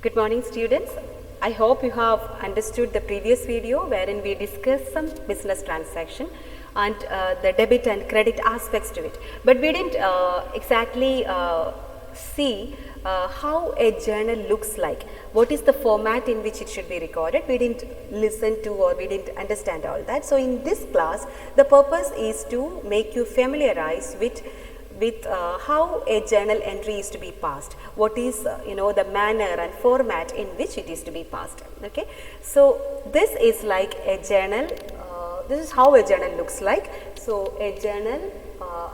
Good morning, students. I hope you have understood the previous video wherein we discussed some business transaction and the debit and credit aspects to it. But we didn't exactly see how a journal looks like. What is the format in which it should be recorded? We didn't listen to or we didn't understand all that. So in this class, the purpose is to make you familiarize with how a journal entry is to be passed, what is the manner and format in which it is to be passed. Okay, so this is like a journal, this is how a journal looks like. So a journal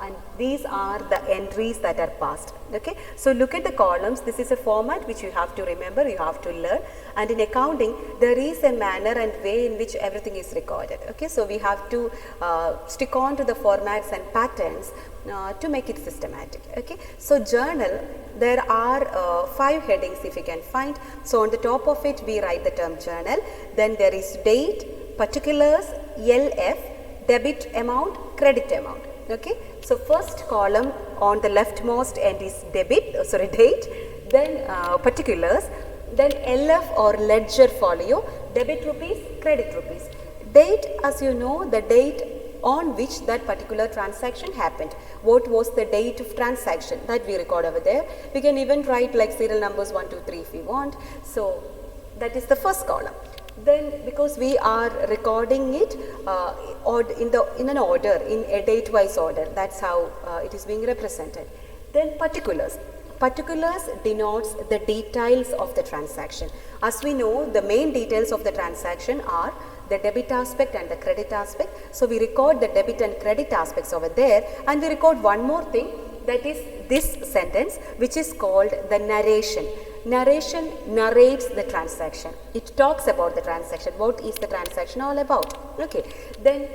and these are the entries that are passed. Okay, so look at the columns. This is a format which you have to remember, you have to learn, and in accounting there is a manner and way in which everything is recorded. Okay, so we have to stick on to the formats and patterns to make it systematic. Okay, so journal, there are 5 headings if you can find. So on the top of it we write the term journal, then there is date, particulars, LF, debit amount, credit amount. Okay, so first column on the leftmost end is date, then particulars, then LF or ledger folio, debit rupees, credit rupees. Date, as you know, the date on which that particular transaction happened. What was the date of transaction that we record over there. We can even write like serial numbers 1, 2, 3 if we want. So that is the first column. Then because we are recording it in an order, in a date wise order, that's how it is being represented. Then particulars. Particulars denotes the details of the transaction. As we know, the main details of the transaction are the debit aspect and the credit aspect. So we record the debit and credit aspects over there, and we record one more thing, that is this sentence, which is called the narration. Narration narrates the transaction. It talks about the transaction. What is the transaction all about? Okay. Then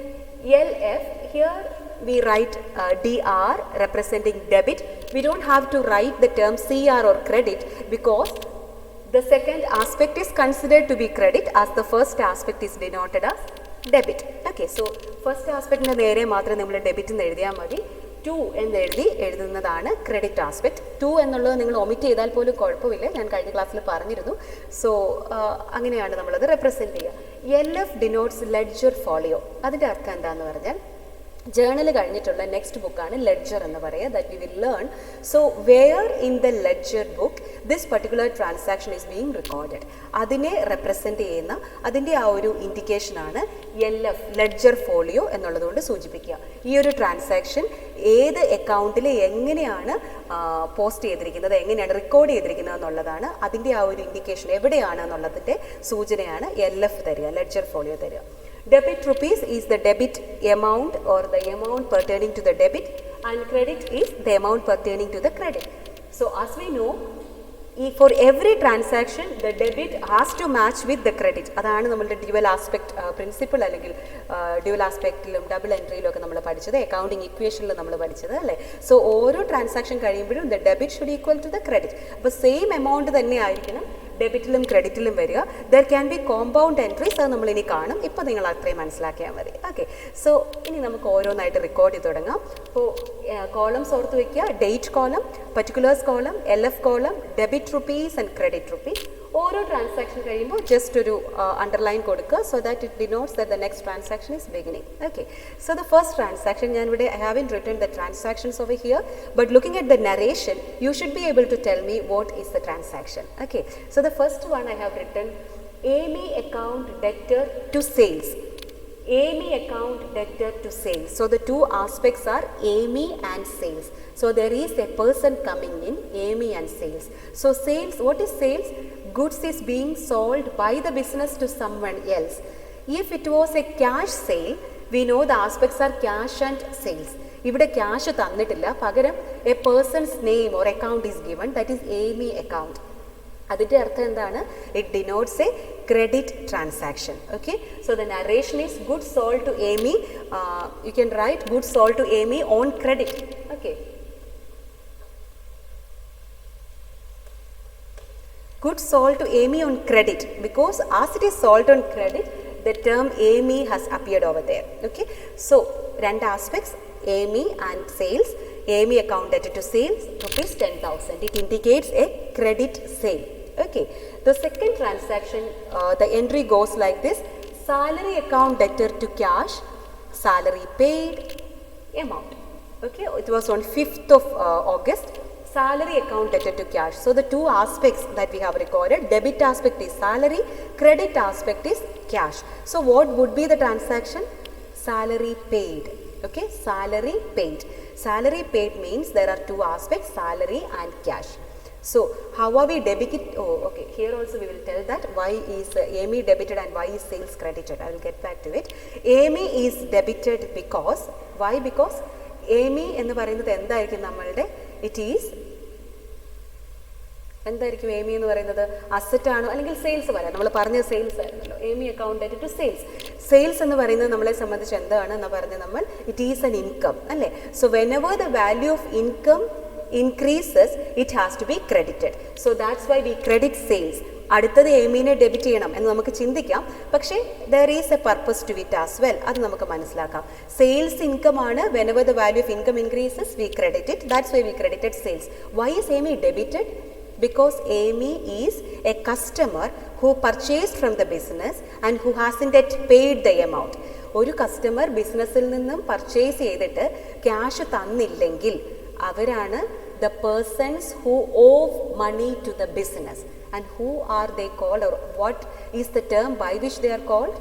LF, here we write DR representing debit. We don't have to write the term CR or credit because the second aspect is considered to be credit as the first aspect is denoted as debit. Okay, so first aspect in the debit in the 2 എന്ന് എഴുതുന്നതാണ് credit aspect. 2 എന്നുള്ളത് നിങ്ങൾ omit ചെയ്താൽ പോലും കുഴപ്പമില്ല, ഞാൻ കഴിഞ്ഞ ക്ലാസ്സിൽ പറഞ്ഞിരുന്നു. സോ അങ്ങനെയാണ് നമ്മളത് റെപ്രസെൻറ്റ് ചെയ്യുക. LF denotes ledger folio. അതിൻ്റെ അർത്ഥം എന്താണെന്ന് പറഞ്ഞാൽ ജേണൽ കഴിഞ്ഞിട്ടുള്ള നെക്സ്റ്റ് ബുക്കാണ് ലെഡ്ജർ എന്ന് പറയുക, that we will learn. So where in the ledger book this particular transaction is being recorded, അതിനെ റെപ്രസെൻറ്റ് ചെയ്യുന്ന അതിൻ്റെ ആ ഒരു ഇൻഡിക്കേഷനാണ് LF ലെഡ്ജർ ഫോളിയോ എന്നുള്ളതുകൊണ്ട് സൂചിപ്പിക്കുക. ഈ ഒരു ട്രാൻസാക്ഷൻ ഏത് അക്കൗണ്ടിൽ എങ്ങനെയാണ് പോസ്റ്റ് ചെയ്തിരിക്കുന്നത്, എങ്ങനെയാണ് റെക്കോർഡ് ചെയ്തിരിക്കുന്നത് എന്നുള്ളതാണ് അതിൻ്റെ ആ ഒരു ഇൻഡിക്കേഷൻ, എവിടെയാണ് എന്നുള്ളതിൻ്റെ സൂചനയാണ് LF തരിക, ലെഡ്ജർ ഫോളിയോ തരിക. Debit rupees is the debit amount or the amount pertaining to the debit, and credit is the amount pertaining to the credit. So as we know, for every transaction the debit has to match with the credit. അതാണ് നമ്മളുടെ dual aspect principle അല്ലെങ്കിൽ dual ആസ്പെക്റ്റിലും double എൻട്രിയിലും ഒക്കെ നമ്മൾ പഠിച്ചത്, accounting ഇക്വേഷനിലും നമ്മൾ പഠിച്ചത് അല്ലേ. So ഓരോ ട്രാൻസാക്ഷൻ കഴിയുമ്പോഴും the debit should equal to the credit. അപ്പോൾ സെയിം എമൗണ്ട് തന്നെ ആയിരിക്കണം ഡെബിറ്റിലും ക്രെഡിറ്റിലും വരിക. There can be compound entries, അത് നമ്മൾ ഇനി കാണും. ഇപ്പോൾ നിങ്ങൾ അത്രയും മനസ്സിലാക്കിയാൽ മതി. ഓക്കെ, സോ ഇനി നമുക്ക് ഓരോന്നായിട്ട് റെക്കോർഡ് ചെയ്ത് തുടങ്ങാം. അപ്പോൾ കോളംസ് ഓർത്ത് വയ്ക്കുക. Date column, particulars column, LF column, debit rupees and credit rupees. ഓരോ ട്രാൻസാക്ഷൻ കഴിയുമ്പോൾ ജസ്റ്റ് ഒരു അണ്ടർലൈൻ കൊടുക്കുക, so that it denotes that the next transaction is beginning. Okay, so the first transaction, ഞാൻ ഇവിടെ I haven't written the transactions over here, but looking at the narration you should be able to tell me what is the transaction. Okay, so the first one I have written AME account debtor to sales. AME account debtor to sales. So the two aspects are AME and sales. So there is a person coming in, AME and sales. So sales, what is sales? Goods is being sold by the business to someone else. If it was a cash sale, we know the aspects are cash and sales. ഇവിടെ cash തന്നിട്ടില്ല, പകരം a person's name or account is given, that is AME account. അതിൻ്റെ അർത്ഥം എന്താണ്? It denotes a credit transaction. Okay, so the narration is good sold to AME. You can write good sold to AME on credit. Okay, goods sold to AME on credit, because as it is sold on credit the term AME has appeared over there. Okay, so രണ്ട് aspects, AME and sales. AME account debtor to sales rupees 10,000. It indicates a credit sale. Okay, the second transaction, the entry goes like this: salary account debtor to cash, salary paid, amount. Okay, it was on 5th of August, salary account debtor to cash. So the two aspects that we have recorded, debit aspect is salary, credit aspect is cash. So what would be the transaction? Salary paid. Okay, salary paid. Salary paid means there are two aspects, salary and cash. So how are we debiting? Oh, okay, here also we will tell that why is AME debited and why is sales credited. I will get back to it. AME is debited because, why? Because AME എന്ന് പറയുന്നത് എന്തായിരിക്കും നമ്മളുടെ, it is എന്തായിരിക്കും AME എന്ന് പറയുന്നത്? Asset ആണോ അല്ലെങ്കിൽ sales വരാം. നമ്മൾ പറഞ്ഞ സെയിൽസ് ആയിരുന്നല്ലോ, AME account debt to sales. Sales എന്ന് പറയുന്നത് നമ്മളെ സംബന്ധിച്ച് എന്താണ് എന്ന് പറഞ്ഞത് നമ്മൾ, ഇറ്റ് ഈസ് എൻ ഇൻകം അല്ലേ. So whenever the value of income increases, it has to be credited. So that's why we credit sales. അടുത്തത് AME ഡെബിറ്റ് ചെയ്യണം എന്ന് നമുക്ക് ചിന്തിക്കാം, പക്ഷേ there is a purpose to it as well. അത് നമുക്ക് മനസ്സിലാക്കാം. സെയിൽസ് ഇൻകം ആണ്, whenever the value of income increases we credit it. That's why we credited sales. Why is AME debited? Because AME is a customer who purchased from the business and who hasn't yet paid the amount. ഒരു customer ബിസിനസ്സിൽ നിന്നും purchase ചെയ്തിട്ട് cash തന്നില്ലെങ്കിൽ അവരാണ് the persons who owe money to the business. And who are they called, or what is the term by which they are called?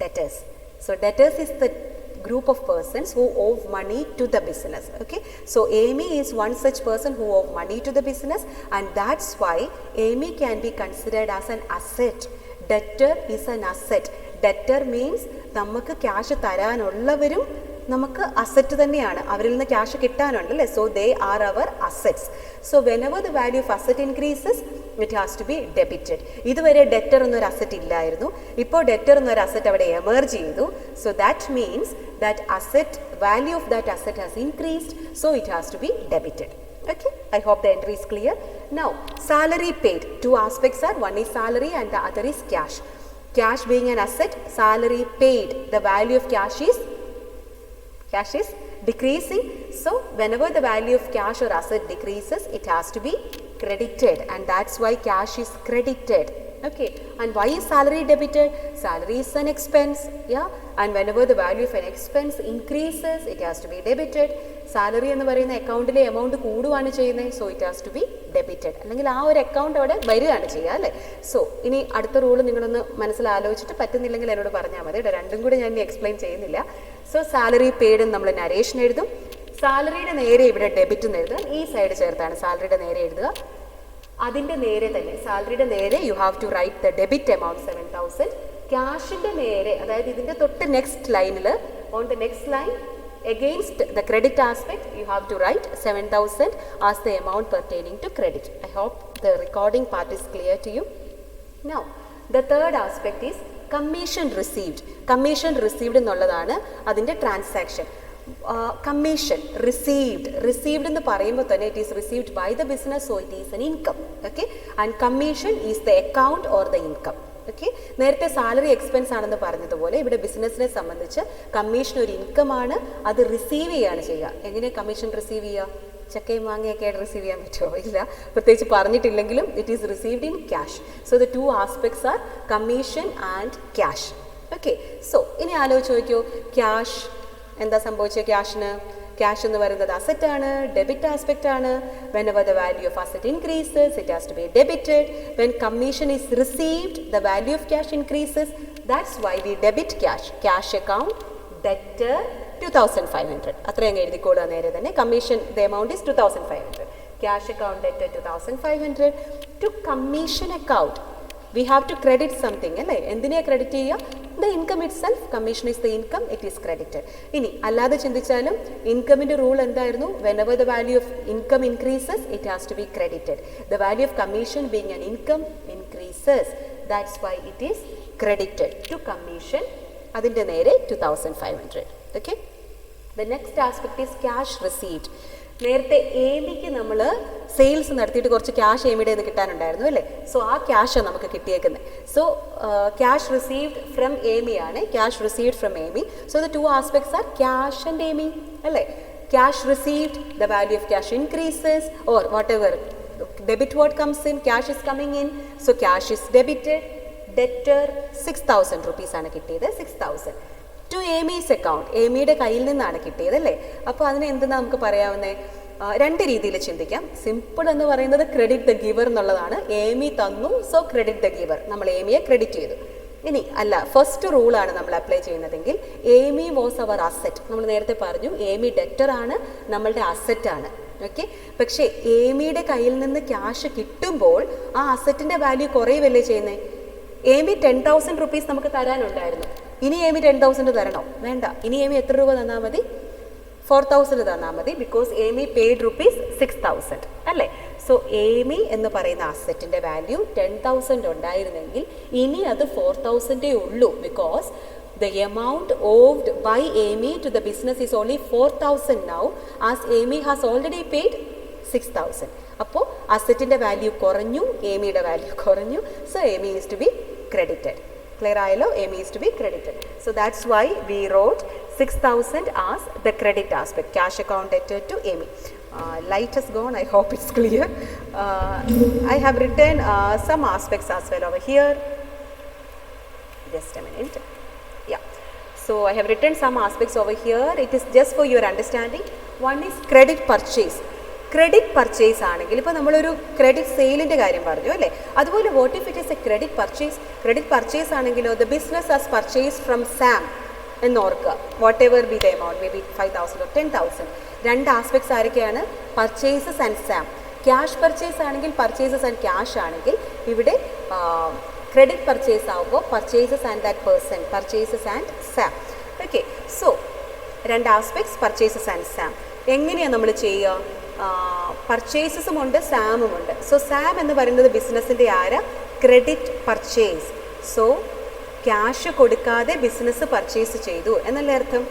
Debtors. So debtors is the group of persons who owe money to the business. Okay, so AME is one such person who owe money to the business, and that's why AME can be considered as an asset. Debtor is an asset. Debtor means നമുക്ക് cash തരാനുള്ളവരും നമുക്ക് asset തന്നെയാണ്, അവരിൽ നിന്ന് cash കിട്ടാനുണ്ട് അല്ലേ. So they are our assets. So whenever the value of asset increases it has to be debited. ഇതുവരെ debtor എന്നൊരു അസറ്റ് ഇല്ലായിരുന്നു, ഇപ്പോൾ ഡെറ്റർ എന്നൊരു അസറ്റ് അവിടെ എമർജ് ചെയ്തു. So that means that asset value of that asset has increased, so it has to be debited. Okay, I hope the entry is clear. Now salary paid, two aspects are, one is salary and the other is cash. Cash being an asset, salary paid, the value of cash is decreasing. So whenever the value of cash or asset decreases, it has to be credited, and that's why cash is credited. Okay, and why is salary debited? Salary is an expense, yeah, and whenever the value of an expense increases, it has to be debited. Salary എന്ന് പറയുന്ന അക്കൗണ്ടിലെ amount കൂടുകയാണ് ചെയ്യുന്നത്, so it has to be debited, അല്ലെങ്കിൽ ആ ഒരു account അവിടെ വരികയാണ് ചെയ്യുക അല്ലേ. സോ ഇനി അടുത്ത റൂൾ നിങ്ങളൊന്ന് മനസ്സിലാലോചിച്ചിട്ട് പറ്റുന്നില്ലെങ്കിൽ എന്നോട് പറഞ്ഞാൽ മതി കേട്ടോ, രണ്ടും കൂടി ഞാൻ ഇനി എക്സ്പ്ലെയിൻ ചെയ്യുന്നില്ല. സോ സാലറി പെയ്ഡ് എന്ന് നമ്മൾ നരേഷൻ എഴുതും, സാലറിയുടെ നേരെ ഇവിടെ ഡെബിറ്റ് എന്ന് എഴുതുക, ഈ സൈഡ് ചേർത്താണ് സാലറിയുടെ നേരെ എഴുതുക. അതിൻ്റെ നേരെ തന്നെ സാലറിയുടെ നേരെ you have to write the debit amount 7,000. ക്യാഷിൻ്റെ നേരെ, അതായത് ഇതിൻ്റെ തൊട്ട് നെക്സ്റ്റ് ലൈനിൽ, on the next line against the credit aspect you have to write 7,000 as the amount pertaining to credit. I hope the recording part is clear to you. Now the third aspect is commission received. Commission received എന്നുള്ളതാണ് അതിൻ്റെ transaction. Commission received എന്ന് പറയുമ്പോൾ തന്നെ it is received by the business, so it is an income. Okay, and commission is the account or the income. Okay, നേരത്തെ salary expense ആണെന്ന് പറഞ്ഞതുപോലെ ഇവിടെ ബിസിനസ്സിനെ സംബന്ധിച്ച് കമ്മീഷൻ ഒരു ഇൻകം ആണ്, അത് റിസീവ് ചെയ്യുകയാണ് ചെയ്യുക. എങ്ങനെ കമ്മീഷൻ റിസീവ് ചെയ്യുക? ചക്കയും മാങ്ങയൊക്കെ ആയിട്ട് റിസീവ് ചെയ്യാൻ പറ്റുമോ? ഇല്ല, പ്രത്യേകിച്ച് പറഞ്ഞിട്ടില്ലെങ്കിലും it is received in cash. So the two aspects are commission and cash. Okay, so ഇനി ആലോചിച്ച് നോക്കിയോ, ക്യാഷ് എന്താ സംഭവിച്ചത്? ക്യാഷിന് ക്യാഷ് എന്ന് പറയുന്നത് അസറ്റ് ആണ്, ഡെബിറ്റ് ആസ്പെക്റ്റ് ആണ്. whenever the value of asset increases, it has to be debited. when commission is received, the value of cash increases. That's why we debit cash. Cash account debtor 2,500. അത്രയും എഴുതിക്കോളുക നേരെ തന്നെ. Commission the amount is 2,500. Cash account debtor 2,500. to commission account we have to credit something അല്ലേ. എന്തിനെയാണ് credit ചെയ്യുക? the income itself. commission is the income, it is credited. ഇനി അല്ലാതെ ചിന്തിച്ചാലും ഇൻകമിൻ്റെ rule എന്തായിരുന്നു? whenever the value of income increases, it has to be credited. the value of commission being an income increases, that's why it is credited to commission. അതിൻ്റെ നേരെ 2,500. okay, the next aspect is cash received. നേരത്തെ ഏമിക്ക് നമ്മൾ sales നടത്തിയിട്ട് കുറച്ച് cash ഏമിയുടെ ഇത് കിട്ടാനുണ്ടായിരുന്നു അല്ലേ. So ആ ക്യാഷാണ് നമുക്ക് കിട്ടിയേക്കുന്നത്. സോ ക്യാഷ് റിസീവ്ഡ് ഫ്രം ഏമിയാണ്, cash received from Amy. So the two aspects are cash and Amy അല്ലേ. Cash received, the value of cash increases, or whatever debit word comes in, cash is coming in, so cash is debited. Debtor 6,000 rupees ആണ് കിട്ടിയത്, 6,000 to എമീസ് account, എമിയുടെ കയ്യിൽ നിന്നാണ് കിട്ടിയത് അല്ലേ. അപ്പോൾ അതിന് എന്തെന്നാ നമുക്ക് പറയാവുന്നത്, രണ്ട് രീതിയിൽ ചിന്തിക്കാം. സിമ്പിൾ എന്ന് പറയുന്നത് ക്രെഡിറ്റ് ദ ഗിവർ എന്നുള്ളതാണ്. എമി തന്നു, സോ ക്രെഡിറ്റ് ദ ഗിവർ, നമ്മൾ എമിയെ ക്രെഡിറ്റ് ചെയ്തു. ഇനി അല്ല, ഫസ്റ്റ് റൂളാണ് നമ്മൾ അപ്ലൈ ചെയ്യുന്നതെങ്കിൽ എമി വാസ് അവർ അസറ്റ്. നമ്മൾ നേരത്തെ പറഞ്ഞു എമി ഡെറ്റർ ആണ്, നമ്മളുടെ അസറ്റ് ആണ്. ഓക്കെ, പക്ഷേ എമിയുടെ കയ്യിൽ നിന്ന് ക്യാഷ് കിട്ടുമ്പോൾ ആ അസറ്റിൻ്റെ വാല്യൂ കുറയുകയല്ലേ ചെയ്യുന്നത്. എമി 10,000 റുപ്പീസ് നമുക്ക് തരാനുണ്ടായിരുന്നു, ഇനി എമി 10,000 തരണോ? വേണ്ട. ഇനി എമി എത്ര രൂപ തന്നാൽ മതി? 4,000 തന്നാൽ മതി, ബിക്കോസ് എമി പെയ്ഡ് റുപ്പീസ് 6,000 അല്ലേ. സോ എമി എന്ന് പറയുന്ന അസറ്റിൻ്റെ വാല്യൂ 10,000 ഉണ്ടായിരുന്നെങ്കിൽ ഇനി അത് 4,000 ഉള്ളൂ, because the amount owed by Amy to the business is only 4,000 now, as Amy has already paid 6,000. അപ്പോൾ അസറ്റിൻ്റെ വാല്യൂ കുറഞ്ഞു, എമിയുടെ വാല്യൂ കുറഞ്ഞു, so Amy is to be credited. Clear ആയല്ലോ? Amy is to be credited. So that's why we wrote 6,000 as the credit aspect, cash account debtor to Amy. Light has gone, I hope it's clear. I have written some aspects as well over here. Just a minute. Yeah, so I have written some aspects over here. It is just for your understanding. One is credit purchase. Credit purchase ആണെങ്കിൽ, ഇപ്പോൾ നമ്മളൊരു credit സെയിലിൻ്റെ കാര്യം പറഞ്ഞു അല്ലേ, അതുപോലെ what if it is a credit purchase. Credit purchase ആണെങ്കിലോ the business has purchase from Sam എന്നോർക്കുക, whatever be the amount, may be 5,000 or 10,000. രണ്ട് ആസ്പെക്ട്സ് ആരൊക്കെയാണ്? Purchases and Sam. Cash purchase ആണെങ്കിൽ, പർച്ചേസസ് ആൻഡ് ക്യാഷ് ആണെങ്കിൽ, ഇവിടെ credit purchase ആവുമ്പോൾ purchases and that person, purchases and Sam. Okay, so രണ്ട് aspects, purchases and Sam. എങ്ങനെയാണ് നമ്മൾ ചെയ്യുക? പർച്ചേസസും ഉണ്ട്, സാമും ഉണ്ട്. സോ സാം എന്ന് പറയുന്നത് ബിസിനസ്സിൻ്റെ ആരാ? Credit purchase. സോ ക്യാഷ് കൊടുക്കാതെ ബിസിനസ് പർച്ചേസ് ചെയ്തു എന്നല്ലേ അർത്ഥം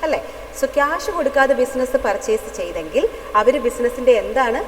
അല്ലേ? സോ ക്യാഷ് കൊടുക്കാതെ ബിസിനസ് പർച്ചേസ് ചെയ്തെങ്കിൽ അവർ ബിസിനസ്സിൻ്റെ എന്താണ്?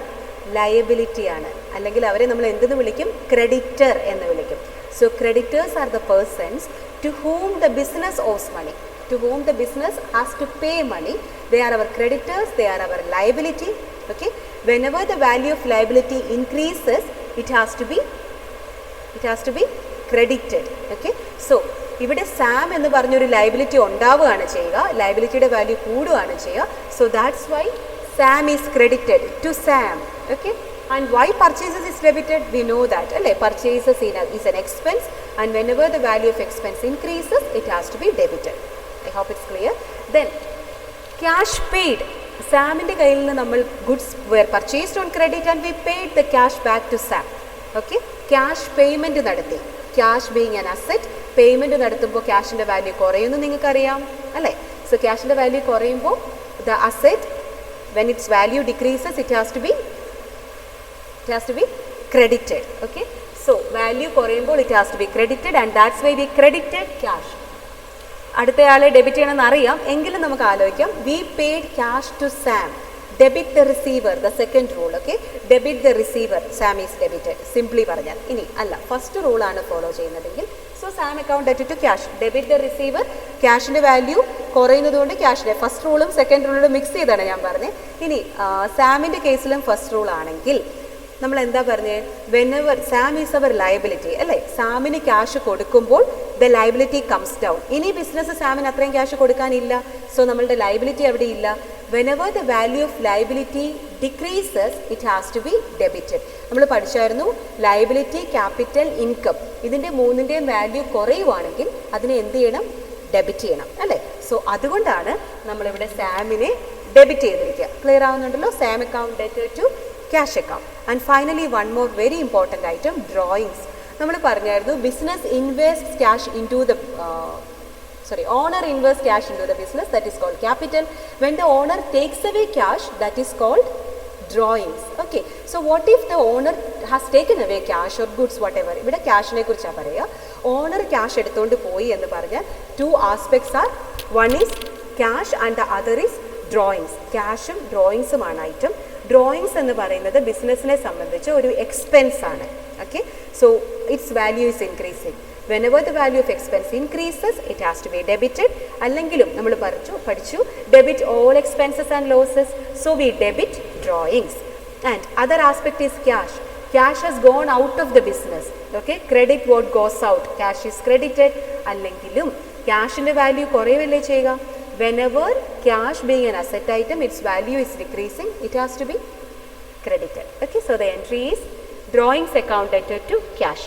ലയബിലിറ്റിയാണ്, അല്ലെങ്കിൽ അവരെ നമ്മൾ എന്തെന്ന് വിളിക്കും? ക്രെഡിറ്റർ എന്ന് വിളിക്കും. So creditors are the persons to whom the business owes money, to whom the business has to pay money. They are our creditors, they are our liability. Okay, whenever the value of liability increases, it has to be credited. Okay, so ഇവിടെ Sam എന്ന് പറഞ്ഞൊരു liability ഉണ്ടാവുകയാണ് ചെയ്യുക, ലയബിലിറ്റിയുടെ value കൂടുകയാണ് ചെയ്യുക. So that's why Sam is credited to Sam. Okay, and why purchases is debited? We know that അല്ലേ, purchases is an expense, and whenever the value of expense increases, it has to be debited. I hope it's clear. Then cash paid. സാമിൻ്റെ കയ്യിൽ നിന്ന് നമ്മൾ goods were purchased on credit and we paid the cash back to Sam. Okay, cash payment നടത്തി. Cash being an asset, payment നടത്തുമ്പോൾ ക്യാഷിൻ്റെ value കുറയുമെന്ന് നിങ്ങൾക്കറിയാം അല്ലേ. So ക്യാഷിൻ്റെ വാല്യൂ കുറയുമ്പോൾ the asset, when its value decreases, it has to be credited. Okay, so value കുറയുമ്പോൾ it has to be credited, and that's why we credited cash. അടുത്തയാളെ debit ചെയ്യണമെന്ന് അറിയാം, എങ്കിലും നമുക്ക് ആലോചിക്കാം. We paid cash to Sam, debit the receiver, the second rule. Okay, debit the receiver, Sam is debited, simply പറഞ്ഞാൽ. ഇനി അല്ല, first റൂളാണ് ഫോളോ ചെയ്യുന്നതെങ്കിൽ, so Sam account debt to cash, debit the receiver. ക്യാഷിൻ്റെ വാല്യൂ കുറയുന്നതുകൊണ്ട് ക്യാഷിൻ്റെ first റൂളും second റൂളും മിക്സ് ചെയ്താണ് ഞാൻ പറഞ്ഞത്. ഇനി സാമിൻ്റെ കേസിലും ഫസ്റ്റ് റൂൾ ആണെങ്കിൽ നമ്മൾ എന്താ പറഞ്ഞത്? Whenever Sam is our liability അല്ലേ, സാമിന് ക്യാഷ് കൊടുക്കുമ്പോൾ ദ ലയബിലിറ്റി കംസ് ഡൗൺ. ഇനി ബിസിനസ് സാമിന് അത്രയും ക്യാഷ് കൊടുക്കാനില്ല, സോ നമ്മളുടെ ലയബിലിറ്റി അവിടെ ഇല്ല. Whenever the value of liability decreases, it has to be debited. നമ്മൾ പഠിച്ചായിരുന്നു ലയബിലിറ്റി, ക്യാപിറ്റൽ, ഇൻകം, ഇതിൻ്റെ മൂന്നിൻ്റെയും വാല്യൂ കുറയുവാണെങ്കിൽ അതിനെ എന്ത് ചെയ്യണം? ഡെബിറ്റ് ചെയ്യണം അല്ലേ. സോ അതുകൊണ്ടാണ് നമ്മളിവിടെ സാമിനെ ഡെബിറ്റ് ചെയ്തിരിക്കുക. ക്ലിയർ ആവുന്നുണ്ടല്ലോ? Sam account debtor to cash account. And finally one more very important item, drawings. നമ്മൾ പറഞ്ഞായിരുന്നു business invest cash into the owner invests cash into the business, that is called capital. When the owner takes away cash, that is called drawings. Okay, so what if the owner has taken away cash or goods, whatever? ഇവിടെ ക്യാഷിനെ കുറിച്ചാണ് പറയുക. Owner cash എടുത്തുകൊണ്ട് പോയി എന്ന് പറഞ്ഞാൽ to aspects R, one is cash and the other is drawings. ക്യാഷും ഡ്രോയിങ്സുമാണ് item. Drawings എന്ന് പറയുന്നത് ബിസിനസ്സിനെ സംബന്ധിച്ച് ഒരു എക്സ്പെൻസ് ആണ്. Okay, so it's value is increasing. Whenever the value of expense increases, it has to be debited. അല്ലെങ്കിലും നമ്മൾ പഠിച്ചു debit all expenses and losses, so we debit drawings. And other aspect is cash. Cash has gone out of the business. Okay, credit what goes out. Cash is credited. Allengilum cash in the value korevelle cheyuka. Whenever cash being an asset item, its value is decreasing, it has to be credited. Okay, so the entry is drawings account entered to cash.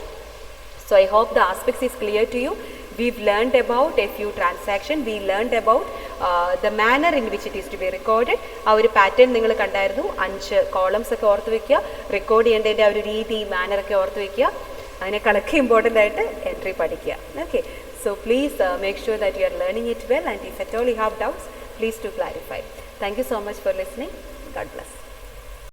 So I hope the aspects is clear to you. We've learned about a few transactions. We learned about the manner in which it is to be recorded. Our pattern നിങ്ങൾ കണ്ടായിരുന്നു 5 columns ഒക്കെ ഓർത്ത് വെക്കുക, record ചെയ്യേണ്ടതിൻ്റെ ആ ഒരു രീതി manor ഒക്കെ ഓർത്ത് വെക്കുക, അതിനേക്കാളൊക്കെ ഇമ്പോർട്ടൻ്റ് ആയിട്ട് എൻട്രി പഠിക്കുക. Okay, so please make sure that you are learning it well, and if at all you have doubts, please do clarify. Thank you so much for listening. God bless.